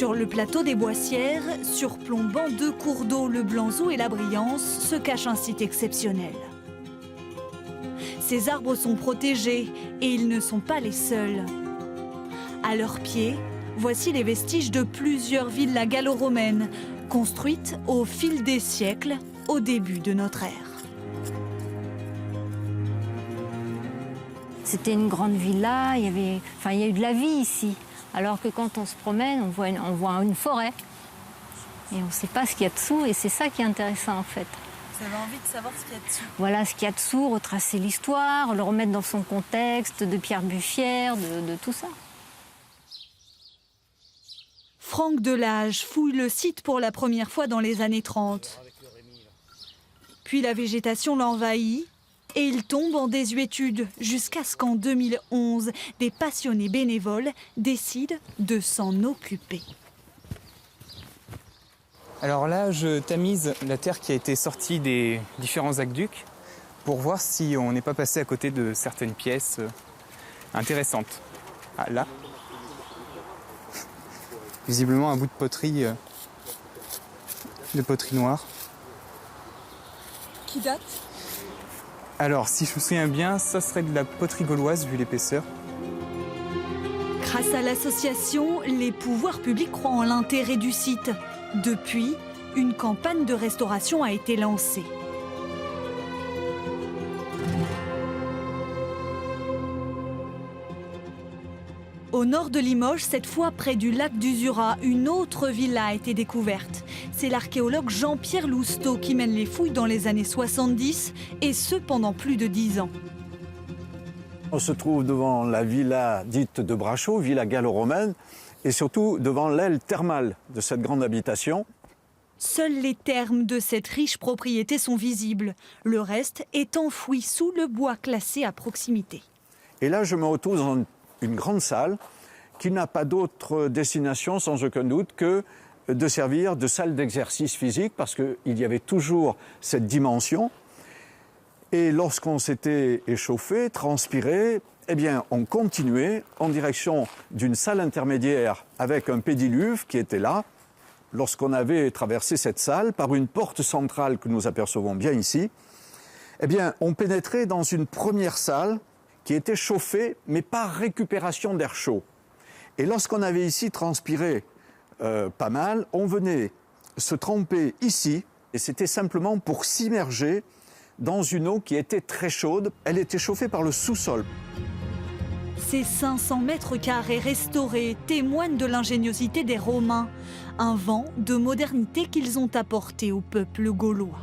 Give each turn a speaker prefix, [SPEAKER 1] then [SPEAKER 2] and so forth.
[SPEAKER 1] Sur le plateau des Boissières, surplombant deux cours d'eau, le Blanzou et la Briance, se cache un site exceptionnel. Ces arbres sont protégés et ils ne sont pas les seuls. À leurs pieds, voici les vestiges de plusieurs villas gallo-romaines, construites au fil des siècles, au début de notre ère.
[SPEAKER 2] C'était une grande villa, il y a eu de la vie ici. Alors que quand on se promène, on voit une forêt. Et on ne sait pas ce qu'il y a dessous, et c'est ça qui est intéressant en fait.
[SPEAKER 1] Vous avez envie de savoir ce qu'il y a dessous?
[SPEAKER 2] Voilà ce qu'il y a dessous, retracer l'histoire, le remettre dans son contexte, de Pierre Buffière, de tout ça.
[SPEAKER 1] Franck Delage fouille le site pour la première fois dans les années 30. Puis la végétation l'envahit et il tombe en désuétude jusqu'à ce qu'en 2011, des passionnés bénévoles décident de s'en occuper.
[SPEAKER 3] Alors là, je tamise la terre qui a été sortie des différents aqueducs pour voir si on n'est pas passé à côté de certaines pièces intéressantes. Ah, là, visiblement un bout de poterie noire.
[SPEAKER 1] Qui date?
[SPEAKER 3] Alors, si je me souviens bien, ça serait de la poterie gauloise vu l'épaisseur.
[SPEAKER 1] Grâce à l'association, les pouvoirs publics croient en l'intérêt du site. Depuis, une campagne de restauration a été lancée. Au nord de Limoges, cette fois près du lac d'Usura, une autre villa a été découverte. C'est l'archéologue Jean-Pierre Lousteau qui mène les fouilles dans les années 70, et ce pendant plus de 10 ans.
[SPEAKER 4] On se trouve devant la villa dite de Brachot, villa gallo-romaine, et surtout devant l'aile thermale de cette grande habitation.
[SPEAKER 1] Seuls les thermes de cette riche propriété sont visibles. Le reste est enfoui sous le bois classé à proximité.
[SPEAKER 4] Et là, je me retrouve dans une grande salle qui n'a pas d'autre destination, sans aucun doute, que de servir de salle d'exercice physique, parce qu'il y avait toujours cette dimension. Et lorsqu'on s'était échauffé, transpiré, eh bien, on continuait en direction d'une salle intermédiaire avec un pédiluve qui était là. Lorsqu'on avait traversé cette salle par une porte centrale que nous apercevons bien ici, eh bien, on pénétrait dans une première salle qui était chauffée, mais par récupération d'air chaud. Et lorsqu'on avait ici transpiré pas mal, on venait se tremper ici, et c'était simplement pour s'immerger dans une eau qui était très chaude. Elle était chauffée par le sous-sol.
[SPEAKER 1] Ces 500 mètres carrés restaurés témoignent de l'ingéniosité des Romains, un vent de modernité qu'ils ont apporté au peuple gaulois.